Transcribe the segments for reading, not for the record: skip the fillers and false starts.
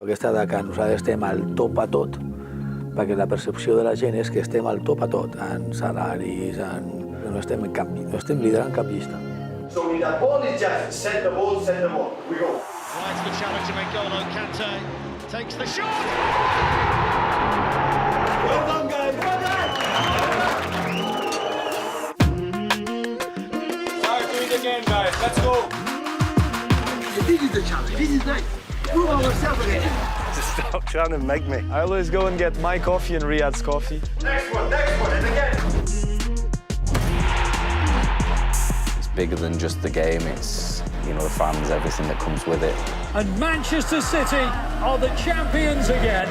Aquesta de que nosaltres estem al top a tot, perquè la percepció de la gent és que estem al top a tot, en salaris, no estem liderant cap llista. So when that ball is just set the ball, we go. Finds the challenge of N'Golo Kante, takes the shot! Well done, guys, well done! Alright, do it again, guys, let's go! This is the challenge, this is nice. Prove ourselves again. Stop trying to make me. I always go and get my coffee and Riyad's coffee. Next one, and again. It's bigger than just the game, it's, you know, the fans, everything that comes with it. And Manchester City are the champions again.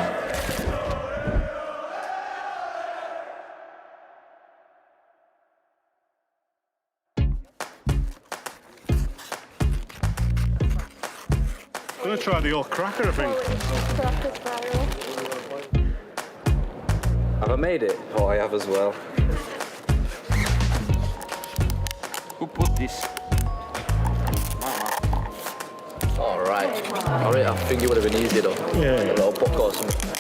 I'm gonna try the old cracker, I think. Have I made it? Oh, I have as well. Who put this? All right. I think it would have been easier though. Yeah. A little book or something.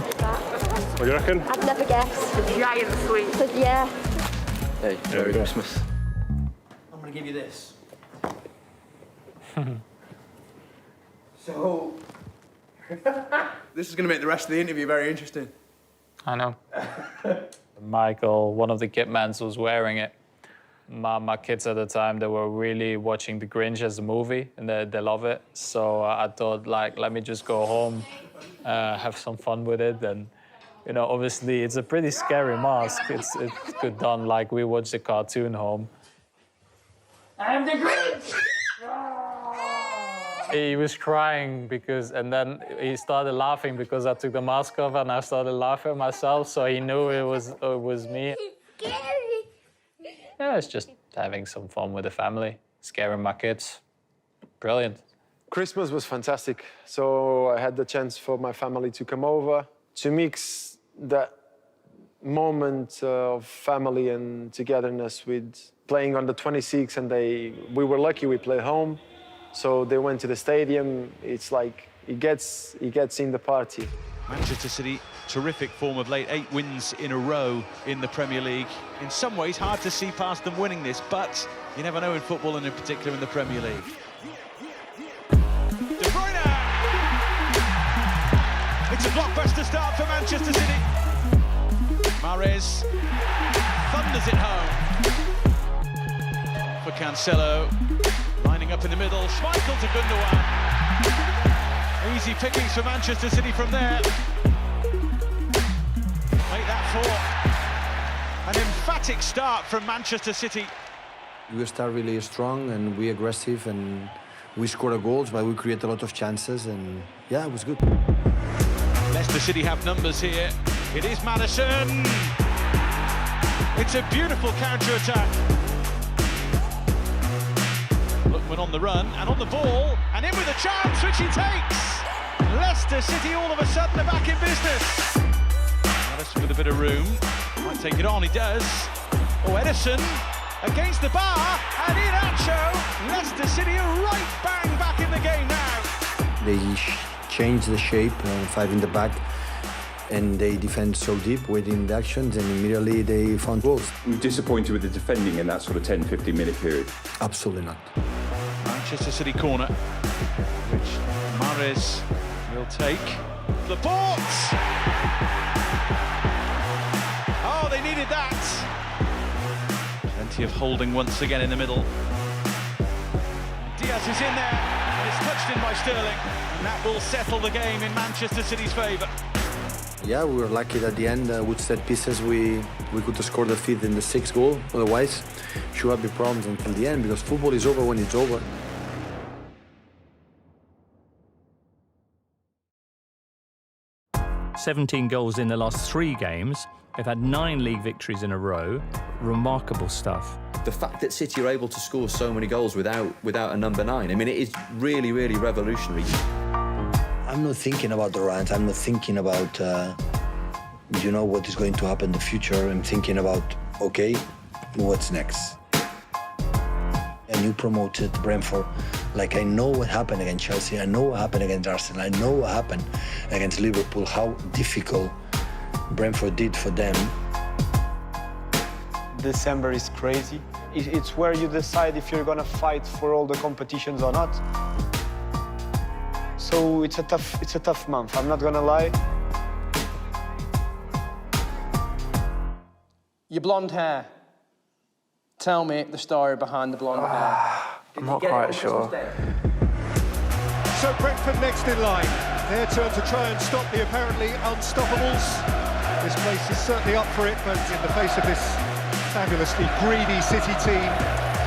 What do you reckon? I'd never guess. The giant sweet. But yeah. Hey, Merry Christmas. I'm going to give you this. So, this is going to make the rest of the interview very interesting. I know. Michael, one of the Kidmans, was wearing it. My kids at the time, they were really watching The Grinch as a movie, and they love it. So I thought, like, let me just go home, have some fun with it. And, you know, obviously, it's a pretty scary mask. It's good done, like we watched the cartoon home. I'm the Grinch! He was crying because, and then he started laughing because I took the mask off, and I started laughing myself, so he knew it was me. Scary. Yeah, it's just having some fun with the family, scaring my kids. Brilliant. Christmas was fantastic. So I had the chance for my family to come over to mix that moment of family and togetherness with playing on the 26th, and we were lucky we played home. So they went to the stadium. It's like it gets in the party. Manchester City, terrific form of late, 8 wins in a row in the Premier League. In some ways, hard to see past them winning this, but you never know in football, and in particular in the Premier League. De Bruyne! It's a blockbuster start for Manchester City. Mahrez thunders it home for Cancelo. Lining up in the middle, Schmeichel to Gundogan. Easy pickings for Manchester City from there. Make that 4. An emphatic start from Manchester City. We start really strong and we aggressive, and we score goals, but we create a lot of chances, and yeah, it was good. Leicester City have numbers here. It is Maddison. It's a beautiful counter-attack. Lookman on the run and on the ball, and in with a chance, which he takes. Leicester City all of a sudden are back in business. Maddison with a bit of room, might take it on, he does. Oh, Ederson against the bar, and Iheanacho. Leicester City are right bang back in the game now. They changed the shape, 5 in the back, and they defend so deep within the actions, and immediately they found goals. Were you disappointed with the defending in that sort of 10-15 minute period? Absolutely not. Manchester City corner, which Mahrez will take. Laporte! Oh, they needed that. Plenty of holding once again in the middle. Diaz is in there, and it's touched in by Sterling, and that will settle the game in Manchester City's favour. Yeah, we were lucky at the end. With set pieces, we could score the 5th and the 6th goal. Otherwise, should have been problems until the end, because football is over when it's over. 17 goals in the last 3 games. They've had 9 league victories in a row. Remarkable stuff. The fact that City are able to score so many goals without a number 9, I mean, it is really, really revolutionary. I'm not thinking about the Rams. I'm not thinking about, you know, what is going to happen in the future. I'm thinking about, okay, what's next? And you promoted Brentford Like, I know what happened against Chelsea, I know what happened against Arsenal, I know what happened against Liverpool, how difficult Brentford did for them. December is crazy. It's where you decide if you're gonna fight for all the competitions or not. So it's a tough month, I'm not gonna lie. Your blonde hair. Tell me the story behind the blonde hair. I'm not quite sure. So Brentford next in line. Their turn to try and stop the apparently unstoppables. This place is certainly up for it, but in the face of this fabulously greedy City team,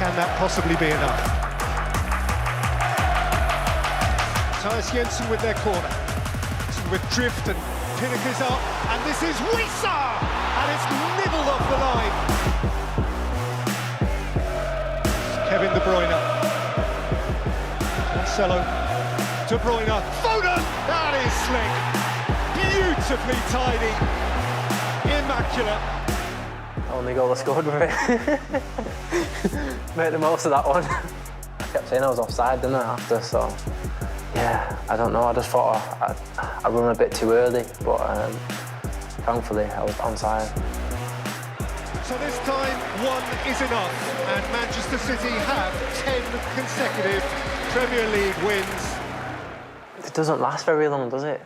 can that possibly be enough? Tyus Jensen with their corner. With drift and Pinnock is up, and this is Wissa! And it's nibbled off the line. Kevin De Bruyne. Marcelo. De Bruyne. Foden! That is slick. Beautifully tidy. Immaculate. Only goal I scored with it. Made the most of that one. I kept saying I was offside, didn't I, after, so... Yeah, I don't know, I just thought I run a bit too early, but thankfully I was onside. So this time, one is enough, and Manchester City have 10 consecutive Premier League wins. It doesn't last very long, does it?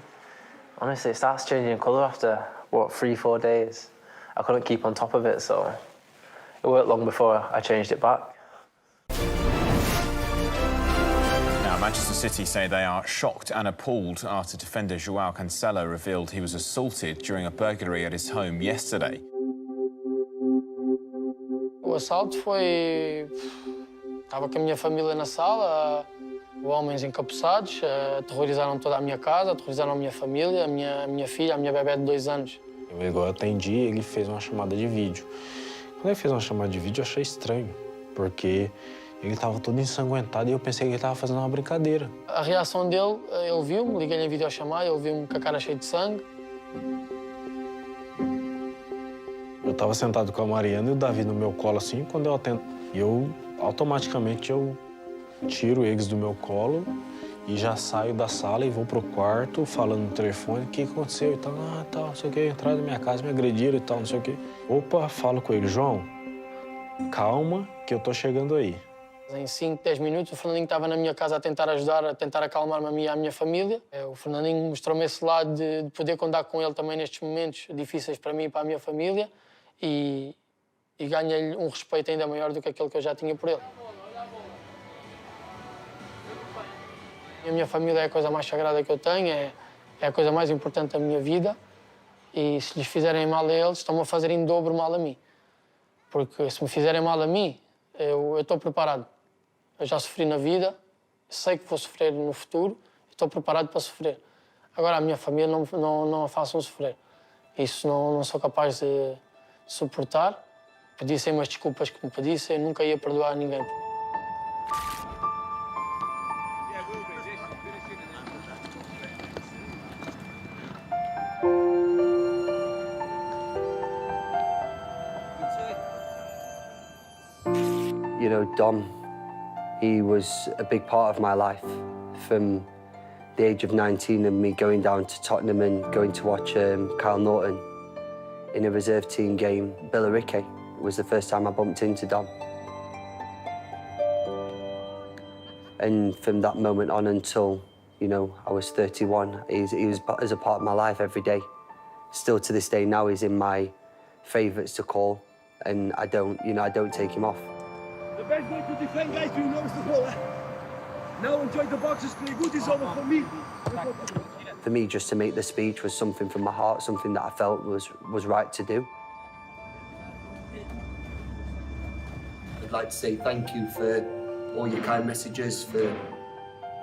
Honestly, it starts changing colour after, what, 3-4 days. I couldn't keep on top of it, so it weren't long before I changed it back. Now, Manchester City say they are shocked and appalled after defender João Cancelo revealed he was assaulted during a burglary at his home yesterday. O assalto foi... Estava com a minha família na sala, homens encapuçados, aterrorizaram toda a minha casa, aterrorizaram a minha família, a minha filha, a minha bebé de 2 anos. Eu atendi, ele fez uma chamada de vídeo. Quando ele fez uma chamada de vídeo, eu achei estranho, porque ele estava todo ensanguentado e eu pensei que ele estava fazendo uma brincadeira. A reação dele, ele viu-me, liguei-lhe a videochamada, ele viu-me com a cara cheia de sangue. Eu estava sentado com a Mariana e o Davi no meu colo assim, quando eu atendo, automaticamente eu tiro eles do meu colo e já saio da sala e vou pro quarto falando no telefone o que aconteceu e tal, tal, não sei o que, entraram na minha casa, me agrediram e tal, não sei o que. Opa, falo com ele, João, calma que eu tô chegando aí. Em 5, 10 minutos, o Fernandinho estava na minha casa a tentar ajudar, a tentar acalmar-me a mim e a minha família. O Fernandinho mostrou-me esse lado de poder contar com ele também nestes momentos difíceis para mim e para a minha família e ganhei-lhe um respeito ainda maior do que aquele que eu já tinha por ele. A minha família é a coisa mais sagrada que eu tenho, é a coisa mais importante da minha vida e se lhes fizerem mal a eles, estão-me a fazer em dobro mal a mim. Porque se me fizerem mal a mim, eu estou preparado. Eu já sofri na vida, sei que vou sofrer no futuro, estou preparado para sofrer. Agora, a minha família não a façam sofrer. Isso não sou capaz de suportar. Pedissem umas desculpas que me pedissem, eu nunca ia perdoar ninguém. You know, Dom, he was a big part of my life from the age of 19 and me going down to Tottenham and going to watch Kyle Norton in a reserve team game. Billericay was the first time I bumped into Dom. And from that moment on until, you know, I was 31, he was as a part of my life every day. Still to this day now, he's in my favourites to call and I don't take him off. The best way to defend, guys, you know, is the ball. Now enjoy the boxes, play good is over for me. For me, just to make the speech was something from my heart, something that I felt was right to do. I'd like to say thank you for all your kind messages, for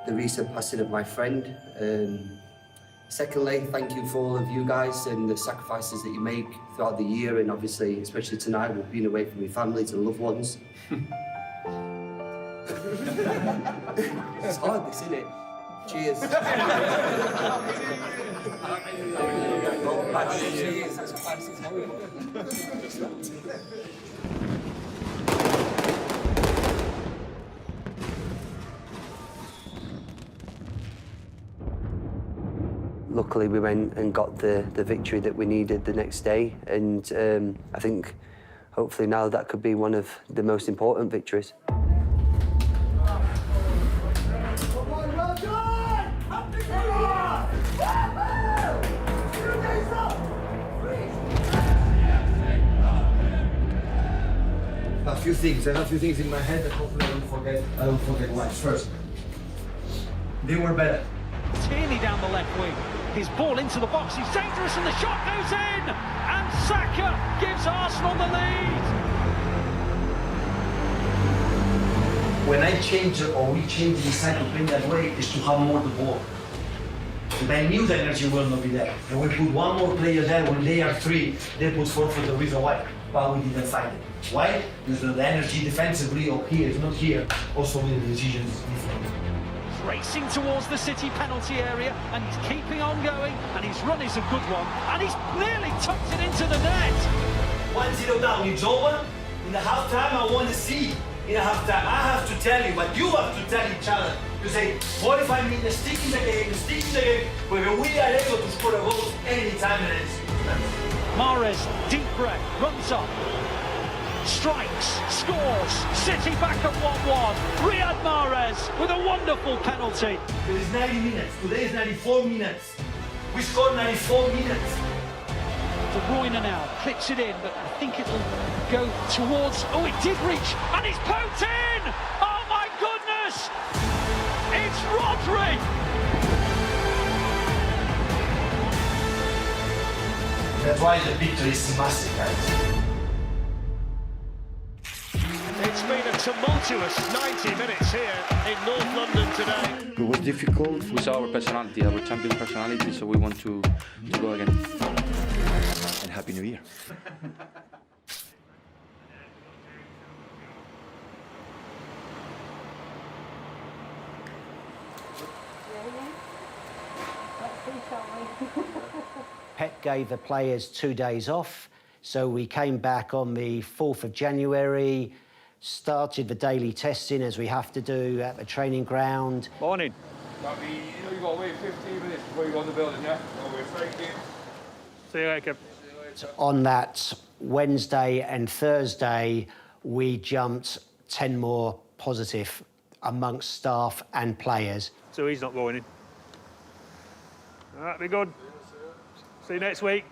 the recent passing of my friend. Secondly, thank you for all of you guys and the sacrifices that you make throughout the year and obviously, especially tonight, with being away from your families and loved ones. It's hard, this, isn't it? Cheers. luckily we went and got the victory that we needed the next day, and I think hopefully now that could be one of the most important victories. A few things. I have a few things in my head that hopefully I don't forget once. First, they were better. Tierney down the left wing. His ball into the box. He's dangerous and the shot goes in. And Saka gives Arsenal the lead. When I changed or we changed the side to play that way is to have more the ball. And I knew the energy will not be there. And we put one more player there. When they are three, they put four for the reason why. But we didn't find it. Why? Because the energy defensively or here, if not here, also with the decisions is different. Racing towards the City penalty area and he's keeping on going and his run is a good one and he's clearly tucked it into the net. 1-0 down, it's over. In the halftime, I want to see. In the halftime, I have to tell you, but you have to tell each other. You say, 45 minutes, stick in the game, where we are able to score a goal anytime and any. Mahrez, deep breath, runs up, strikes, scores, City back at 1-1. Riyad Mahrez with a wonderful penalty. It is 90 minutes, today is 94 minutes. We scored 94 minutes. De Bruyne now clips it in, but I think it'll go towards, oh it did reach, and it's poked in! Oh my goodness! It's Rodri! That's why the victory is massive, guys. It's been a tumultuous 90 minutes here in North London today. It was difficult. We saw our personality, our champion personality, so we want to go again. And Happy New Year. Pep gave the players 2 days off, so we came back on the 4th of January, started the daily testing as we have to do at the training ground. Morning. You've got to wait 15 minutes before you go in the building, yeah? Thank you. See you later. On that Wednesday and Thursday, we jumped 10 more positive amongst staff and players. So he's not going in. All right, be good. See you next week.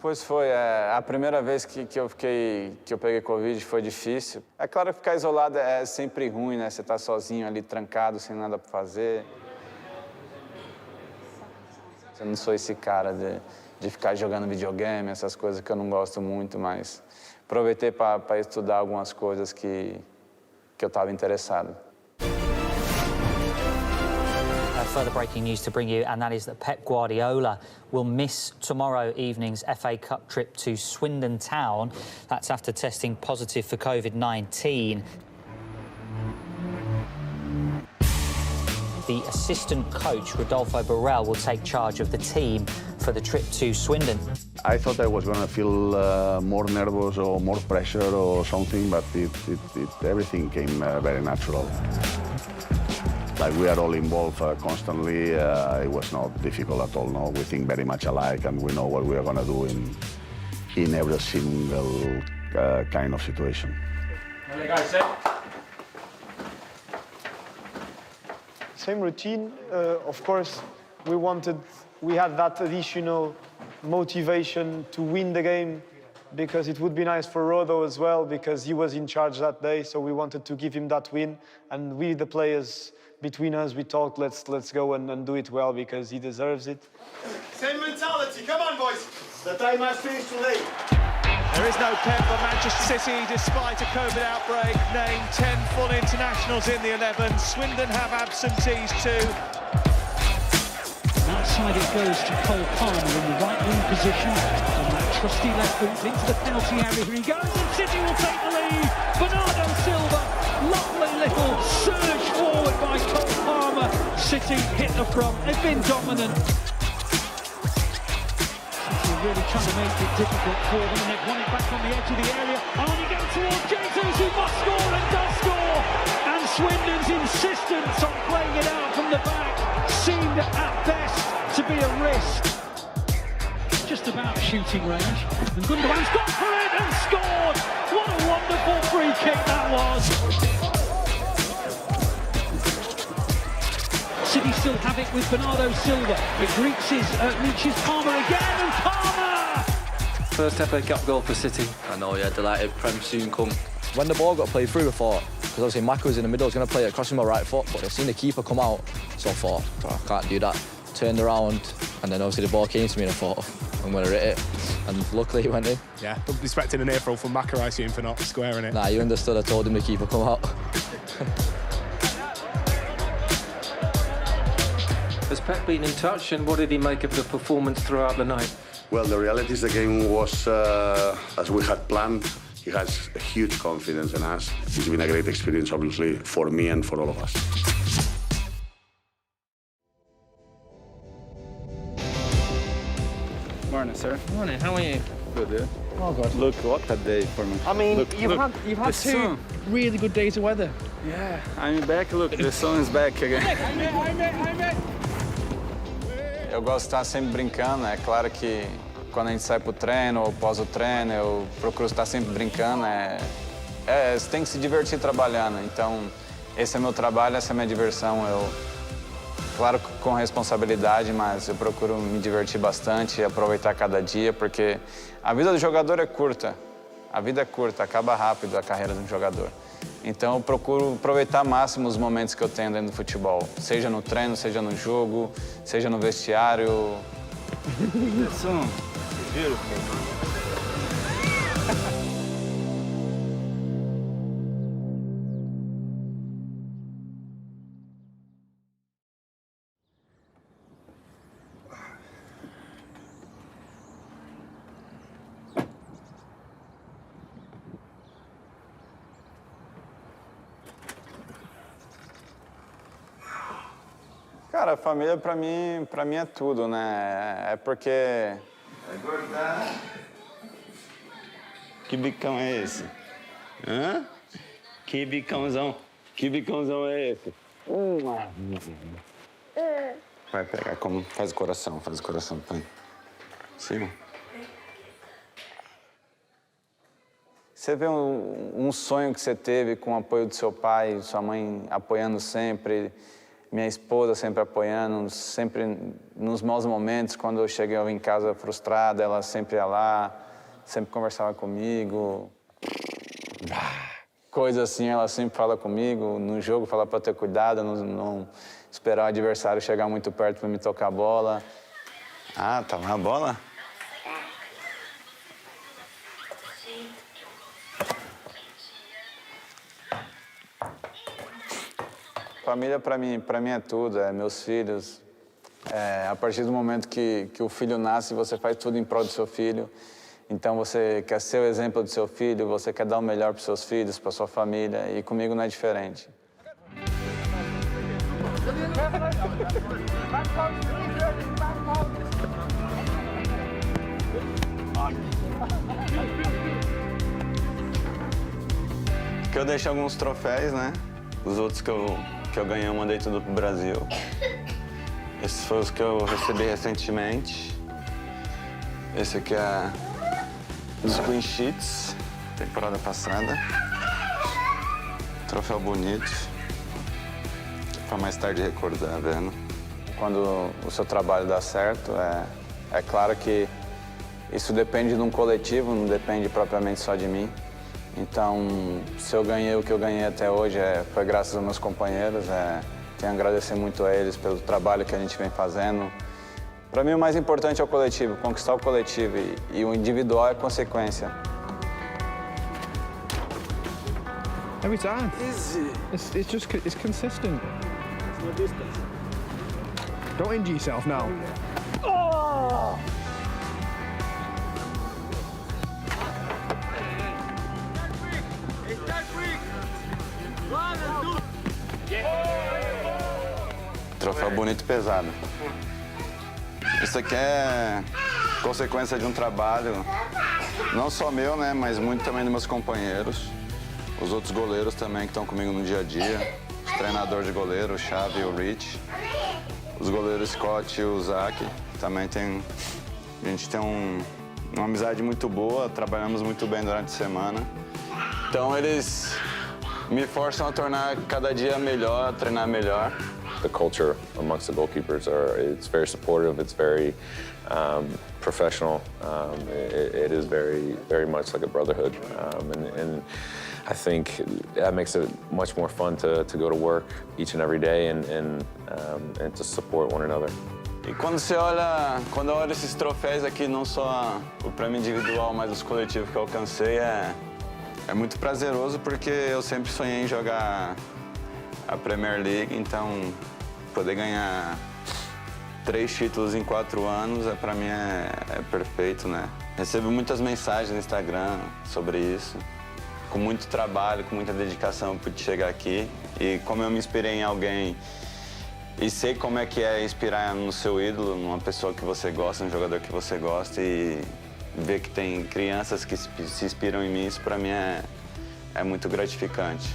Pois foi, a primeira vez que eu peguei Covid foi difícil. É claro que ficar isolado é sempre ruim, né? Você tá sozinho ali, trancado, sem nada para fazer. Eu não sou esse cara de ficar jogando videogame, essas coisas que eu não gosto muito, mas aproveitei para estudar algumas coisas que eu estava interessado. Further breaking news to bring you, and that is that Pep Guardiola will miss tomorrow evening's FA Cup trip to Swindon Town. That's after testing positive for COVID-19. The assistant coach, Rodolfo Borrell, will take charge of the team for the trip to Swindon. I thought I was going to feel more nervous or more pressure or something, but everything came very natural. Like we are all involved constantly, it was not difficult at all. No, we think very much alike, and we know what we are going to do in every single kind of situation. Same routine, of course. We had that additional motivation to win the game, because it would be nice for Rodo as well, because he was in charge that day. So we wanted to give him that win, and we, the players. Between us, we talked, let's go and do it well, because he deserves it. Same mentality, come on boys! The time has finished today. There is no Pep for Manchester City, despite a COVID outbreak. Named 10 full internationals in the 11. Swindon have absentees too. Outside it goes to Cole Palmer in the right wing position. On that trusty left boot into the penalty area. Here he goes, and City will take the lead. Bernardo Silva, lovely little surge forward by Cole Palmer. City hit the front, they've been dominant. City really trying to make it difficult for them, and they've won it back on the edge of the area. On you go towards Jesus, who must score and does score. And Swindon's insistence on playing it out from the back seemed at best to be a risk. Just about shooting range. And Gundogan's gone for it and scored! What a wonderful free kick that was! City still have it with Bernardo Silva. It reaches Palmer again, and Palmer! First FA Cup goal for City. I know, yeah, delighted. Prem soon come. When the ball got played through, I thought, because obviously Maka was in the middle, I was going to play it across with my right foot, but I seen the keeper come out, so I thought, I can't do that. Turned around, and then obviously the ball came to me, and I thought, I'm going to hit it. And luckily it went in. Yeah, I'm expecting an earful from Maka, I assume, for not squaring it. Nah, you understood. I told him the keeper come out. Has Pep been in touch, and what did he make of the performance throughout the night? Well, the reality is the game was as we had planned. He has a huge confidence in us. It's been a great experience, obviously, for me and for all of us. Morning, sir. Morning, how are you? Good, yeah. Oh, God. Look, what a day for me. I mean, look, you've look, had two sun. really good days of weather. Yeah, I'm back. Look, the sun is back again. Eu gosto de estar sempre brincando. É claro que quando a gente sai pro treino ou pós o treino, eu procuro estar sempre brincando. Você tem que se divertir trabalhando. Então, esse é meu trabalho, essa é a minha diversão. Claro, com responsabilidade, mas eu procuro me divertir bastante e aproveitar cada dia, porque a vida do jogador é curta. A vida é curta, acaba rápido a carreira de um jogador. Então eu procuro aproveitar ao máximo os momentos que eu tenho dentro do futebol. Seja no treino, seja no jogo, seja no vestiário. Cara, a família pra mim é tudo, né? É porque... Que bicão é esse? Hã? Que bicãozão? Que bicãozão é esse? Vai pegar como... Faz o coração, pai. Sim. Você vê um sonho que você teve com o apoio do seu pai, sua mãe apoiando sempre, minha esposa sempre apoiando, sempre nos maus momentos, quando eu cheguei em casa frustrada, ela sempre ia lá, sempre conversava comigo. Coisa assim, ela sempre fala comigo, no jogo fala para ter cuidado, não esperar o adversário chegar muito perto para me tocar a bola. Ah, tá lá a bola? Família para mim é tudo, é meus filhos. A partir do momento que o filho nasce, você faz tudo em prol do seu filho. Então você quer ser o exemplo do seu filho, você quer dar o melhor para os seus filhos, para sua família, e comigo não é diferente. Que eu deixei alguns troféus, né? Os outros que eu ganhei, eu mandei tudo pro Brasil. Esses foram os que eu recebi recentemente. Esse aqui é dos Clean Sheets, temporada passada. Troféu bonito, pra mais tarde recordar, vendo? Quando o seu trabalho dá certo, é claro que isso depende de um coletivo, não depende propriamente só de mim. Então, se eu ganhei o que eu ganhei até hoje, foi graças aos meus companheiros. Tenho a agradecer muito a eles pelo trabalho que a gente vem fazendo. Para mim, o mais importante é o coletivo, conquistar o coletivo, e o individual é consequência. Every time. It's consistent. It's no distance. Don't injure yourself now. Oh! Troféu bonito e pesado. Isso aqui é consequência de um trabalho, não só meu, né, mas muito também dos meus companheiros, os outros goleiros também que estão comigo no dia a dia. treinador de goleiro, o Xavi e o Rich. Os goleiros Scott e o Zach. Também a gente tem uma amizade muito boa, trabalhamos muito bem durante a semana. Então eles me forçam a tornar cada dia melhor, a treinar melhor. The culture amongst the goalkeepers it's very supportive, it's very professional. It is very much like a brotherhood, and I think that makes it much more fun to go to work each and every day and to support one another. E quando eu olho esses troféus aqui, não só o prêmio individual, mas os coletivos que eu alcancei, é muito prazeroso porque eu sempre sonhei em jogar a Premier League, então poder ganhar 3 títulos em 4 anos para mim é perfeito, né? Recebo muitas mensagens no Instagram sobre isso. Com muito trabalho, com muita dedicação, eu pude chegar aqui. E como eu me inspirei em alguém e sei como é que é inspirar no seu ídolo, numa pessoa que você gosta, num jogador que você gosta, e ver que tem crianças que se inspiram em mim, isso para mim é muito gratificante.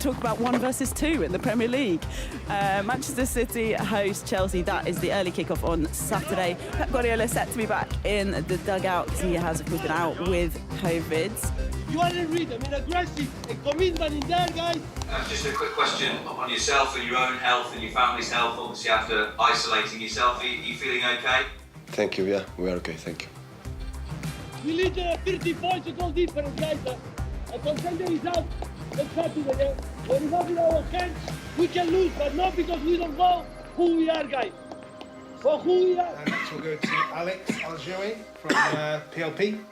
Talk about 1 versus 2 in the Premier League. Manchester City host Chelsea. That is the early kickoff on Saturday. Pep Guardiola set to be back in the dugout. He has, of course, been out with COVID. You are in rhythm, in aggressive, a commitment in there, guys. Just a quick question on yourself and your own health and your family's health. Obviously, after isolating yourself, are you feeling okay? Thank you. Yeah, we are okay. Thank you. We lead 30 points, a goal difference, guys. A contender is out. Let's start today. When we have in our hands, we can lose, but not because we don't know who we are, guys. For who we are. And next we'll go to Alex Aljoui from PLP.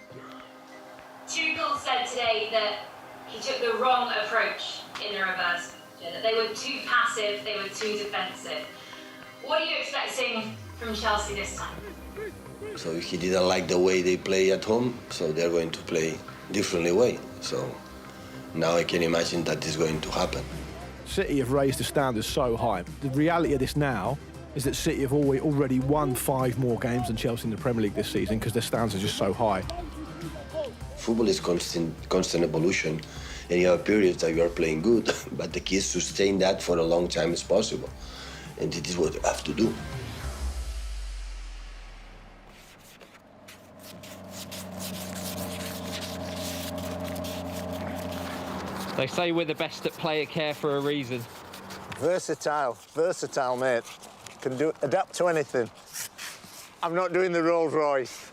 Tuchel said today that he took the wrong approach in the reverse. That they were too passive, they were too defensive. What are you expecting from Chelsea this time? So he didn't like the way they play at home, so they're going to play differently way. So now I can imagine that is going to happen. City have raised the standards so high. The reality of this now is that City have already won 5 more games than Chelsea in the Premier League this season because their standards are just so high. Football is constant evolution, and you have periods that you are playing good, but the key is to sustain that for a long time as possible. And it is what you have to do. They say we're the best at player care for a reason. Versatile, mate. Can adapt to anything. I'm not doing the Rolls Royce.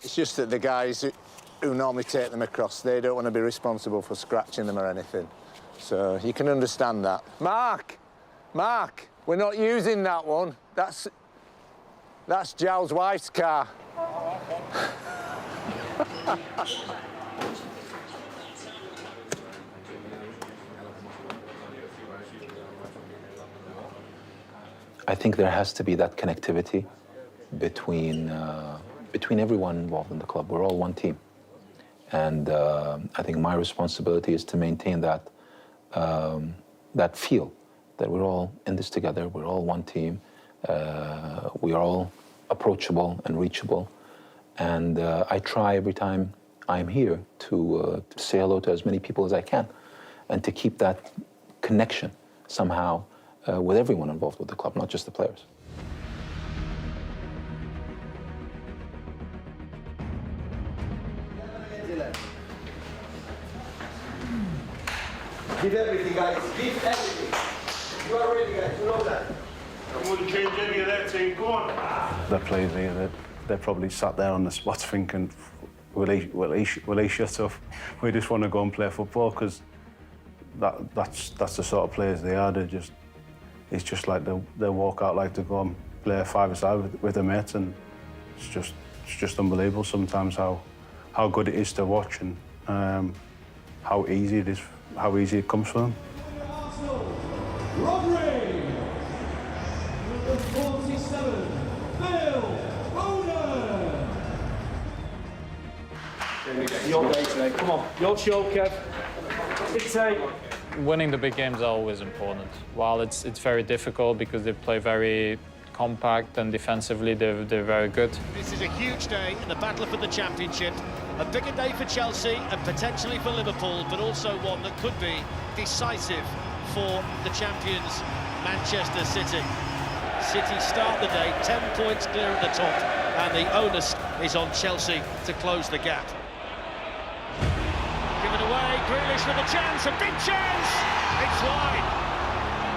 It's just that the guys who normally take them across, they don't want to be responsible for scratching them or anything. So you can understand that. Mark, we're not using that one. That's Giles' wife's car. I think there has to be that connectivity between everyone involved in the club. We're all one team. And I think my responsibility is to maintain that feel that we're all in this together, we're all one team, we are all approachable and reachable. And I try every time I'm here to say hello to as many people as I can and to keep that connection somehow with everyone involved with the club, not just the players. Give everything, guys. Give everything. You are ready, guys. You know that. I wouldn't change any of that thing. Go on. The players here, they're probably sat there on the spot thinking, will he shut up? We just want to go and play football because that's the sort of players they are. It's just like they walk out like to go and play 5-a-side with their mates, and it's just unbelievable sometimes how good it is to watch and how easy it comes for them. Rodri! Number 47, Phil Foden! Your day today. Come on, your show, Kev. Big take. winning the big games are always important. While it's very difficult because they play very compact and defensively they're very good. This is a huge day in the battle for the championship. A bigger day for Chelsea and potentially for Liverpool, but also one that could be decisive for the champions, Manchester City. City start the day 10 points clear at the top, and the onus is on Chelsea to close the gap. Given away, Grealish with a chance, a big chance! It's wide.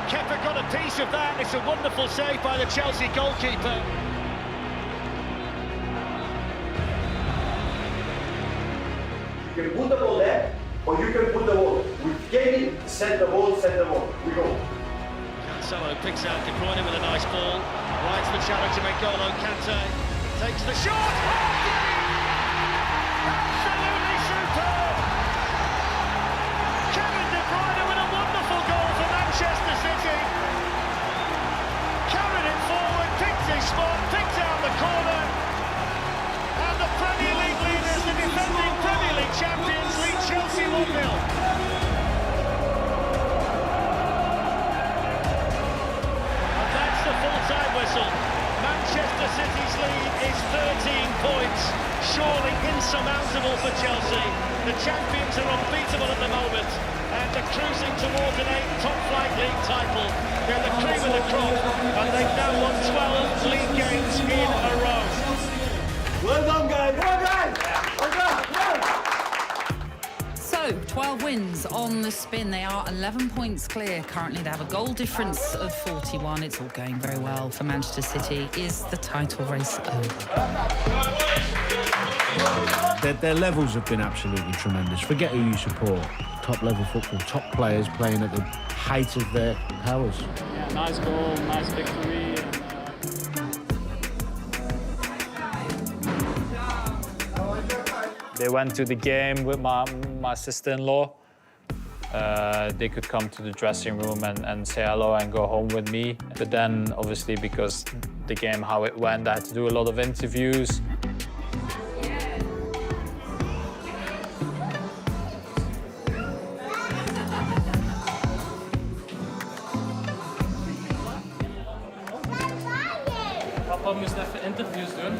Kepa got a piece of that. It's a wonderful save by the Chelsea goalkeeper. You can put the ball there, or you can put the ball with Kevin, set the ball, we go. Cancelo picks out De Bruyne with a nice ball. Rides the challenge to N'Golo Kante. Takes the shot. Absolutely superb! Kevin De Bruyne with a wonderful goal for Manchester City. Carried it forward, picked his spot, picked out the corner. And the Premier League leaders, the defending Premier League champions, lead Chelsea 1-0. Full-time whistle. Manchester City's lead is 13 points. Surely insurmountable for Chelsea. The champions are unbeatable at the moment and are cruising towards an 8 top-flight league title. They're the cream of the crop and they've now won 12 league games in a row. Well done, guys! Well done! Well done! So, 12 wins on the spin. They are 11 points clear. Currently, they have a goal difference of 41. It's all going very well for Manchester City. Is the title race over? Their levels have been absolutely tremendous. Forget who you support. Top-level football, top players playing at the height of their powers. Yeah, nice goal, nice victory. They went to the game with my sister-in-law. They could come to the dressing room and say hello and go home with me. But then, obviously, because the game, how it went, I had to do a lot of interviews. Papa moest even interviews doen.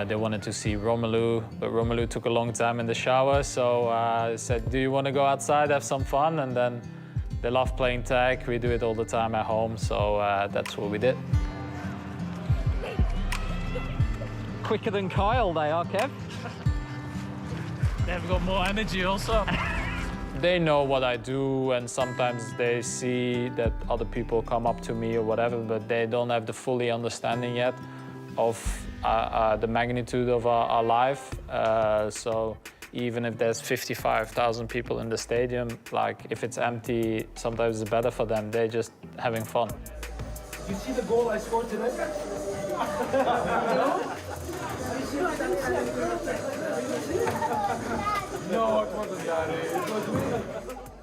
They wanted to see Romelu, but Romelu took a long time in the shower, so I said, do you want to go outside, have some fun? And then they love playing tag. We do it all the time at home, so that's what we did. Quicker than Kyle, they are, Kev. They've got more energy also. They know what I do, and sometimes they see that other people come up to me or whatever, but they don't have the fully understanding yet of the magnitude of our life. So even if there's 55,000 people in the stadium, like if it's empty, sometimes it's better for them. They're just having fun. You see the goal I scored today? No, it wasn't that.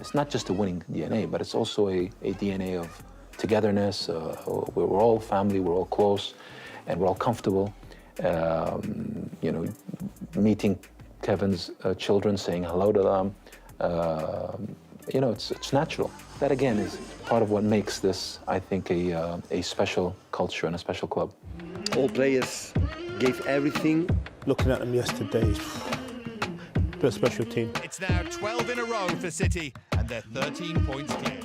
It's not just a winning DNA, but it's also a DNA of togetherness. We're all family, we're all close, and we're all comfortable. You know, meeting Kevin's children, saying hello to them. You know, it's natural. That again is part of what makes this, I think, a special culture and a special club. All players gave everything. Looking at them yesterday, they're a special team. It's now 12 in a row for City, and they're 13 points clear.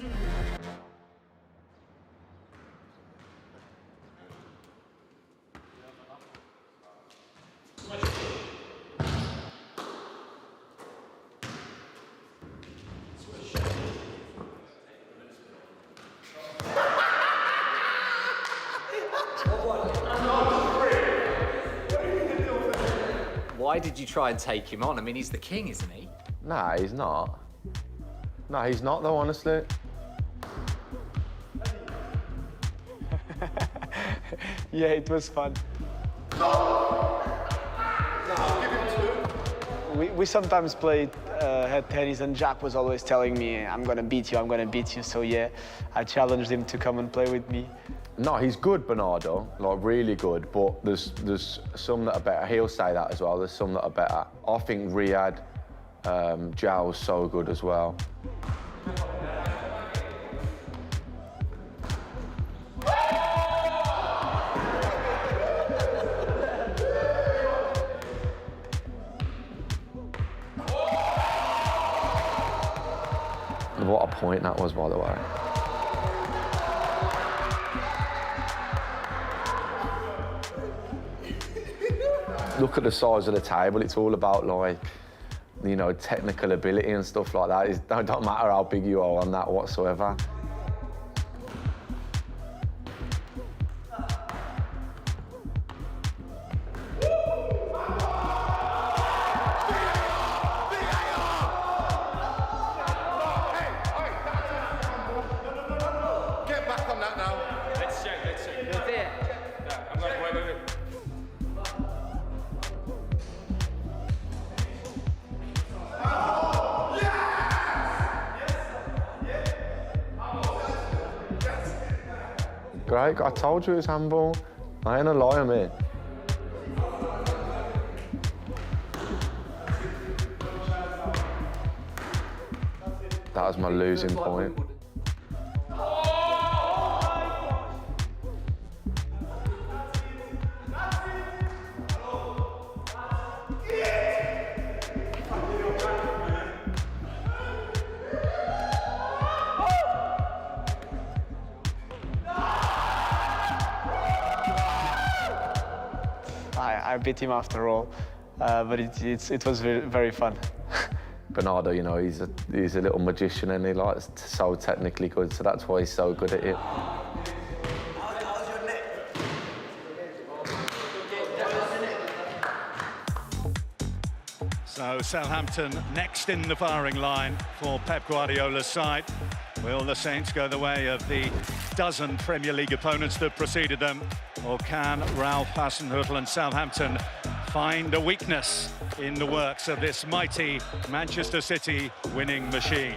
Why did you try and take him on? I mean, he's the king, isn't he? Nah, he's not. No, he's not though, honestly. Yeah, it was fun. We sometimes play head tennis, and Jack was always telling me, I'm going to beat you, I'm going to beat you. So yeah, I challenged him to come and play with me. No, he's good, Bernardo, like really good, but there's some that are better. He'll say that as well, there's some that are better. I think Riyad, Zhao's so good as well. What a point that was, by the way. Look at the size of the table. It's all about, like, you know, technical ability and stuff like that. It don't matter how big you are on that whatsoever. Great, I told you it was handball. I ain't a liar, mate. That was my losing point. I beat him after all, but it was very fun. Bernardo, you know, he's a little magician and he likes so technically good, so that's why he's so good at it. So Southampton next in the firing line for Pep Guardiola's side. Will the Saints go the way of the dozen Premier League opponents that preceded them? Or can Ralph Hasenhüttl and Southampton find a weakness in the works of this mighty Manchester City winning machine?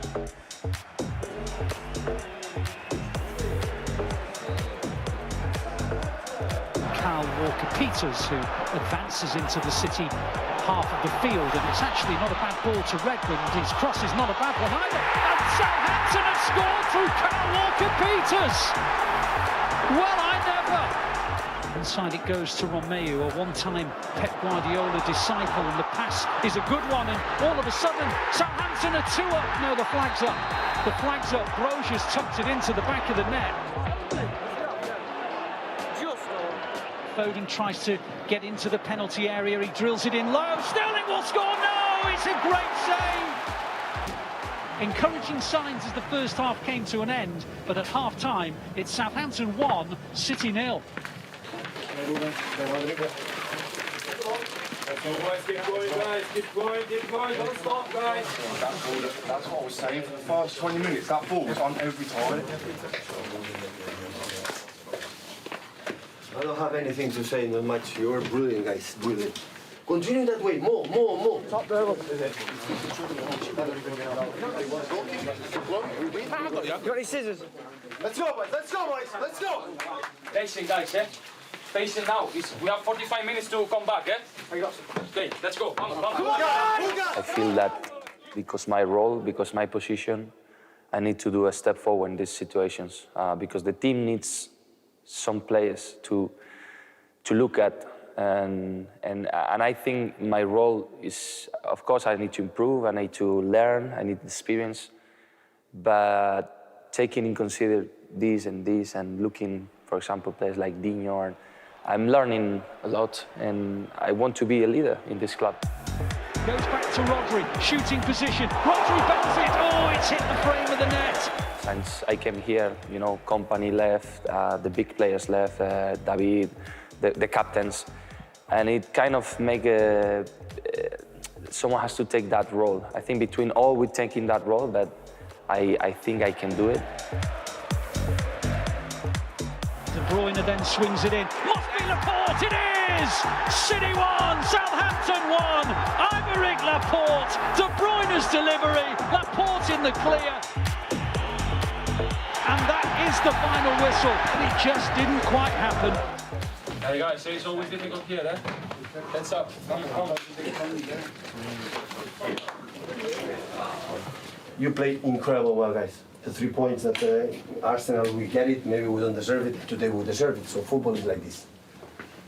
Kyle Walker-Peters, who advances into the City half of the field, and it's actually not a bad ball to Redmond. His cross is not a bad one either. And Southampton have scored through Kyle Walker-Peters. Well, I never. Inside it goes to Romeu, a one-time Pep Guardiola disciple, and the pass is a good one, and all of a sudden Southampton are 2 up. No, the flag's up. The flag's up. Brozius tucked it into the back of the net. Foden tries to get into the penalty area. He drills it in low. Sterling will score. No, it's a great save. Encouraging signs as the first half came to an end, but at half-time, it's Southampton 1, City 0. Keep going, guys. Keep going. Don't stop, guys. That's what I was saying for the first 20 minutes. That ball was on every time. I don't have anything to say in the match. You were brilliant, guys. Brilliant. Continue that way. More. Top level. You got any scissors? Let's go, boys. Let's go. Patient, guys, yeah? Patient now. We have 45 minutes to come back, yeah? Okay, let's go. Come on. I feel that because my role, because my position, I need to do a step forward in these situations because the team needs some players to look at, and I think my role is, of course, I need to improve, I need to learn, I need experience, but taking in consider this and looking, for example, players like Digne, I'm learning a lot, and I want to be a leader in this club. Goes back to Rodri, shooting position. Rodri bangs it. Oh, it's hit the frame of the net. Since I came here, you know, Company left, the big players left, David, the captains, and it kind of make someone has to take that role. I think between all we're taking that role, that I think I can do it. De Bruyne then swings it in. Must be Laporte, it is City 1, Southampton 1. Aymeric Laporte, De Bruyne's delivery, Laporte in the clear. And that is the final whistle. It just didn't quite happen. Hey guys, so it's always difficult here, eh? Heads up. You played incredible well, guys. The 3 points that Arsenal, we get it, maybe we don't deserve it. Today we deserve it, so football is like this.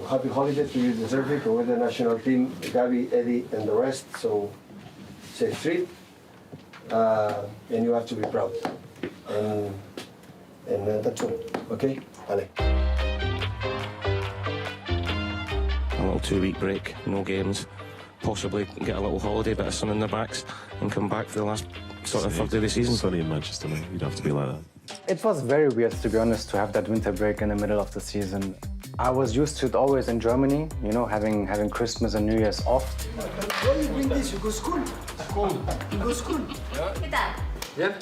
Happy holidays to you, deserve it. We're the national team, Gavi, Eddie, and the rest, so safe trip. And you have to be proud. And that's all, okay? Ale. A little 2-week break, no games, possibly get a little holiday, bit of sun in their backs, and come back for the last sort of third day of the season. Sunny in Manchester, mate. You'd have to be like that. It was very weird, to be honest, to have that winter break in the middle of the season. I was used to it always in Germany, you know, having Christmas and New Year's off. Why you bring this? You go school? School. You go school? Yeah. Yeah?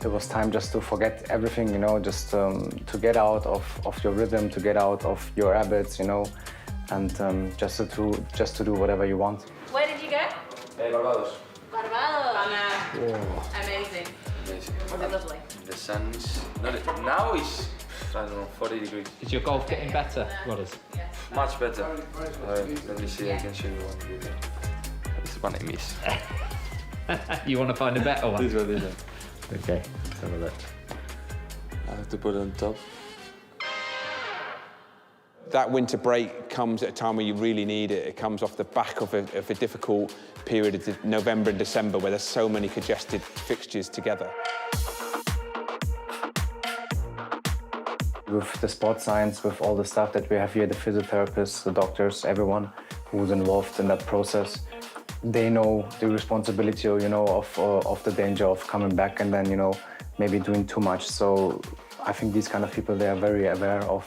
It was time just to forget everything, you know, just to get out of your rhythm, to get out of your habits, you know, and just to do whatever you want. Where did you go? Barbados. Barbados. Yeah. Amazing. Amazing. Lovely. The sun's now is, I don't know, 40 degrees. Is your golf getting better, Rodders? Much better. Let me see, I can show you one video. This is one I miss. You want to find a better one? This one. Okay, let's have a look. I have to put it on top. That winter break comes at a time where you really need it. It comes off the back of a difficult period of November and December where there's so many congested fixtures together. With the sports science, with all the stuff that we have here, the physiotherapists, the doctors, everyone who's involved in that process, they know the responsibility, you know, of the danger of coming back and then, you know, maybe doing too much. So I think these kind of people, they are very aware of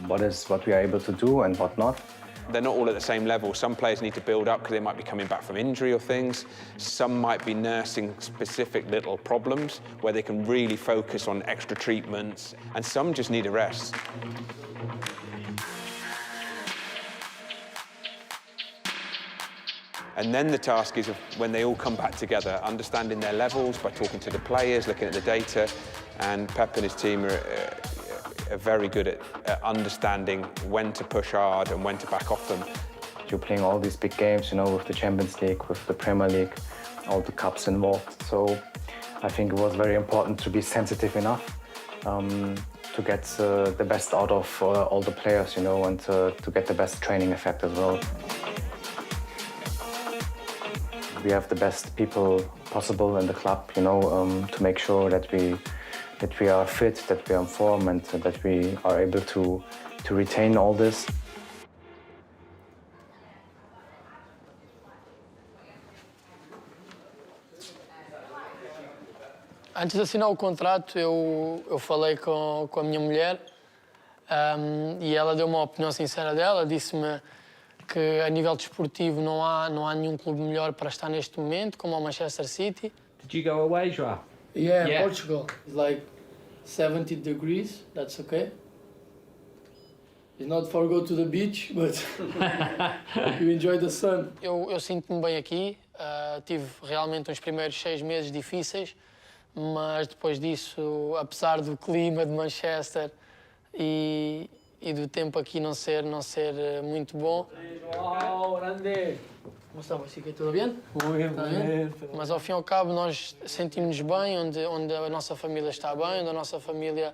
what we are able to do and what not. They're not all at the same level. Some players need to build up because they might be coming back from injury or things. Some might be nursing specific little problems where they can really focus on extra treatments, and some just need a rest. And then the task is, when they all come back together, understanding their levels by talking to the players, looking at the data, and Pep and his team are very good at understanding when to push hard and when to back off them. You're playing all these big games, you know, with the Champions League, with the Premier League, all the cups involved. So I think it was very important to be sensitive enough to get the best out of all the players, you know, and to get the best training effect as well. We have the best people possible in the club, you know, to make sure that we are fit, that we are in form, and that we are able to retain all this. Antes de assinar o contrato, eu falei com a minha mulher e ela deu uma opinião sincera dela, disse-me que a nível desportivo não há nenhum clube melhor para estar neste momento, como o Manchester City. Did you go away, João? Yeah, Portugal. It's like 70 degrees, that's okay. It's not for go to the beach, but you enjoy the sun. Eu sinto-me bem aqui, tive realmente uns primeiros 6 meses difíceis, mas depois disso, apesar do clima de Manchester e do tempo aqui não ser muito bom. Wow, grande. Como estamos, Chico? Tudo bem? Muito bem. Mas ao fim e ao cabo nós sentimos-nos bem, onde a nossa família está bem, onde a nossa família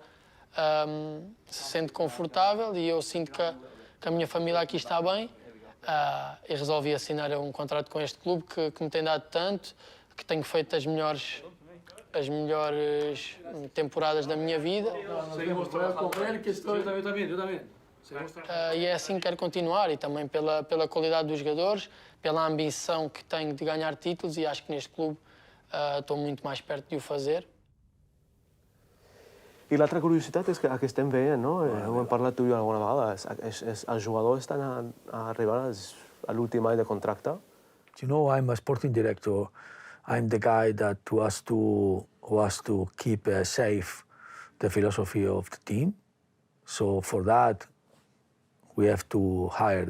se sente confortável e eu sinto que a minha família aqui está bem e resolvi assinar um contrato com este clube que me tem dado tanto, que tenho feito as melhores temporadas da minha vida. Seguimos para correr, que estou eu também. E é assim que quero continuar, e também pela qualidade dos jogadores, pela ambição que tenho de ganhar títulos, e acho que neste clube estou muito mais perto de o fazer. I l'altra curiositat és que estem veient, no? Ho hem parlat tu i jo alguna vegada, els jugadors estan arribant a l'últim any de contracte. You know, I'm a sporting director. I'm the guy that was to keep safe the philosophy of the team. So for that, we have to hire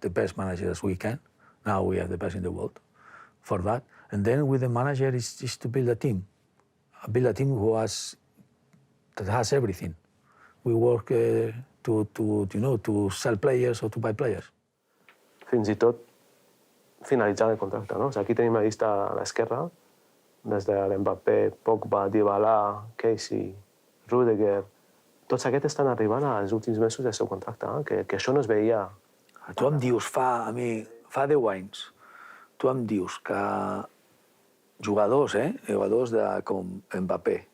the best managers we can. Now we have the best in the world for that. And then with the manager is to build a team that has everything. We work to sell players or to buy players. Fins i tot finalitzant el contracte, no? O sigui, aquí tenim la llista a l'esquerra, des de l'Mbappé, Pogba, Dybala, Casey, Rudiger. Tots aquests estan arribant als últims mesos del seu contracte, que això no es veia. Tu em dius, fa 10 anys, tu em dius que jugadors com Mbappé,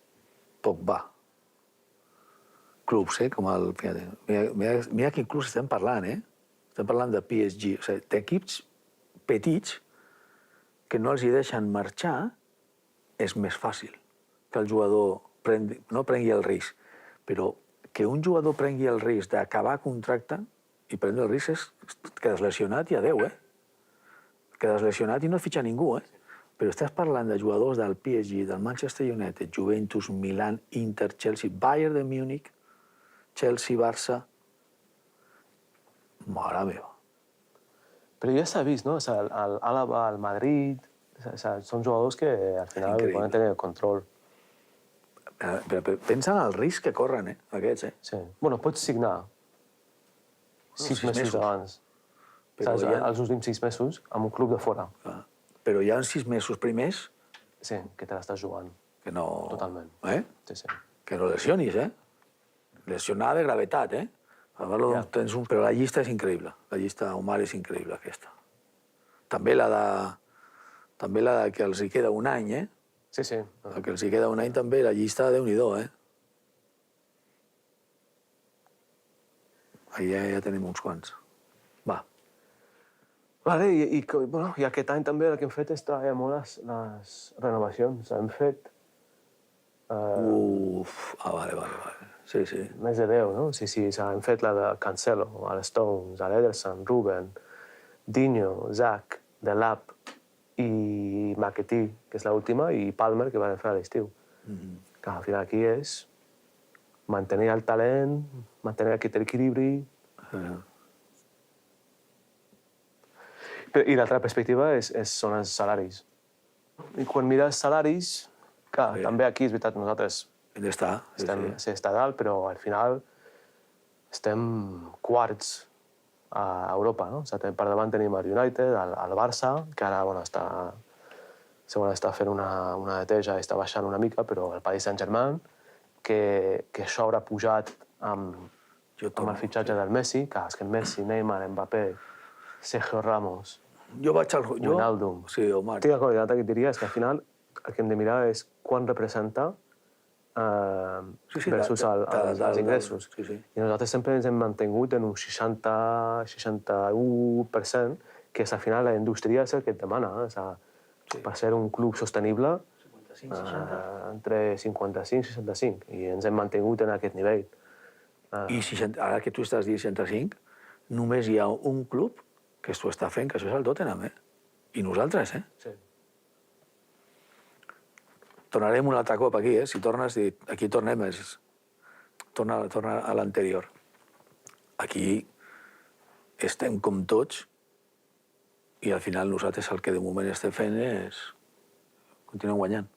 Pogba, clubs, com el... Mira que inclús estem parlant, estem parlant de PSG, o sigui, d'equips petits que no els hi deixen marxar, és més fàcil que el jugador no prengui el risc, però que un jugador prengui el risc d'acabar contracte i prendre el risc és quedes lesionat i adeu, Quedes lesionat i no et fitxa ningú, Però estàs parlant de jugadors del PSG, del Manchester United, Juventus, Milan, Inter, Chelsea, Bayern de Múnich, Chelsea, Barça... Mare meva. Però ja s'ha vist, no? L'Àlaba, el Madrid... Són jugadors que al final poden tenir el control. Però pensa en el risc que corren, aquests, Sí. Bueno, pots signar 6 mesos abans. Els últims 6 mesos amb un club de fora. Però hi ha 6 mesos primers... Sí, que te l'estàs jugant. Que no... Totalment. Sí. Que no lesionis, Lesionar de gravetat, Però la llista és increïble. La llista Omar és increïble, aquesta. També la de que els hi queda un any, Sí. La que els hi queda un any també, la llista de Déu-n'hi-do, Allà ja tenim uns quants. Va. Vale, i aquest any també el que hem fet és treballar molt les renovacions. Hem fet... Vale. Sí. Més de 10, no? Sí, hem fet la de Cancelo, Stones, l'Ederson, Ruben, Dinho, Zach, Delap i Maquetí, que és l'última, i Palmer, que van fer a l'estiu. Que al final aquí és mantenir el talent, mantenir aquest equilibri... I l'altra perspectiva són els salaris. I quan mires salaris, clar, també aquí és veritat, nosaltres està dalt, però al final estem quarts a Europa, no? Per davant tenim el United, el Barça, que ara està fent una neteja i està baixant una mica, però el Paris Saint-Germain, que això haurà pujat amb el fitxatge del Messi, que és que Messi, Neymar, Mbappé, Sergio Ramos, Wijnaldum... Sí, Omar. Estic d'acord, l'altre que et diria és que al final el que hem de mirar és quan representa versus els ingressos. I nosaltres sempre ens hem mantingut en un 60-61%, que al final la indústria és el que et demana. Per ser un club sostenible, entre 55 i 65, i ens hem mantingut en aquest nivell. I ara que tu estàs dient 65, només hi ha un club que s'ho està fent, que això és el Tottenham, I nosaltres, Sí. Tornarem un altre cop aquí, Si tornes, aquí tornem, torna a l'anterior. Aquí estem com tots i al final nosaltres el que de moment estem fent és continuem guanyant.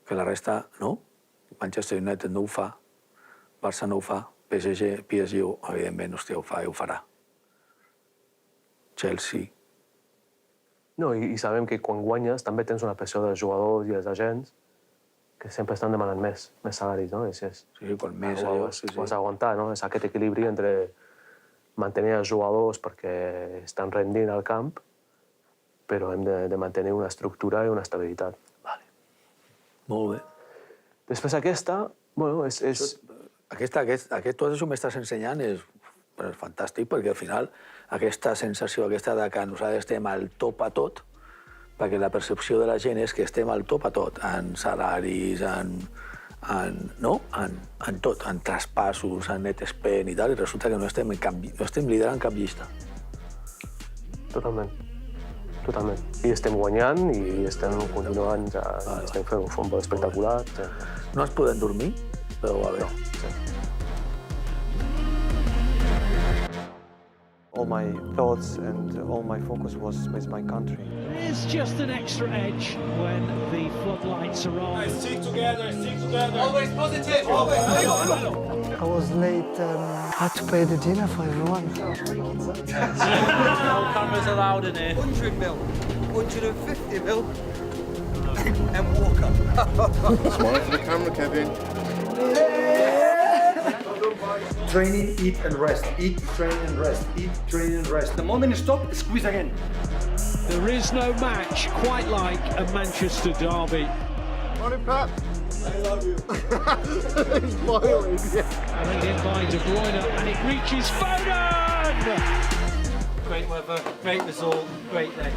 Que la resta no. Manchester United no ho fa, Barça no ho fa, PSG, evidentment, hòstia, ho fa i ho farà. Chelsea. No, i sabem que quan guanyes també tens una pressió dels jugadors i dels agents que sempre estan demanant més salaris, no? Sí, quan més... Ho has d'aguantar, no? És aquest equilibri entre mantenir els jugadors perquè estan rendint al camp, però hem de mantenir una estructura i una estabilitat. Vale. Molt bé. Després aquesta, bueno, és... Tot això m'estàs ensenyant és fantàstic, perquè al final aquesta sensació, aquesta de que nosaltres estem al top a tot, perquè la percepció de la gent és que estem al top a tot, en salaris, en tot, en traspassos, en net spend i tal, i resulta que no estem liderant cap llista. Totalment. I estem guanyant i estem continuant, estem fent un futbol espectacular. No ens podem dormir, però va bé. all my thoughts and all my focus was with my country. There's just an extra edge when the floodlights are on. Stick together, stick together. Always positive, always. I was late, had to pay the dinner for everyone. No cameras allowed in here. 100 mil, 150 mil, and Walker. Smile for the camera, Kevin. Training, eat and rest. Eat, train and rest. Eat, train and rest. The moment you stop, squeeze again. There is no match quite like a Manchester derby. Morning, Pat. I love you. He's smiling. Played in by De Bruyne and it reaches Foden! Great weather, great result, great day.